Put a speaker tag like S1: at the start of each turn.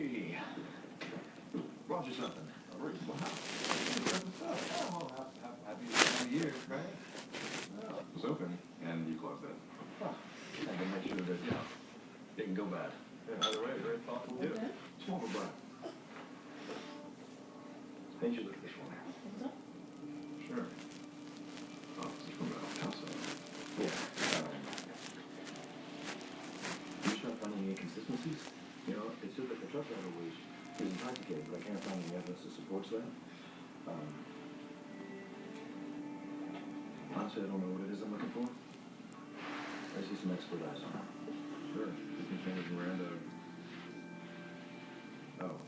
S1: Hey, brought you something. Wow. Oh, happy New Year, right? Well, it was open, and you closed it. Huh. I can make sure that, it can go bad. Yeah, either way, very thoughtful gift. Okay. Small for Bart. I need you to look at this one. Sure. Oh, this is from the house. Yeah. You just not finding any inconsistencies? You know, it seems like the truck driver was intoxicated, but I can't find any evidence that supports that. Honestly, I don't know what it is I'm looking for. I see some expert eyes on it. Sure. You can change Miranda. Oh,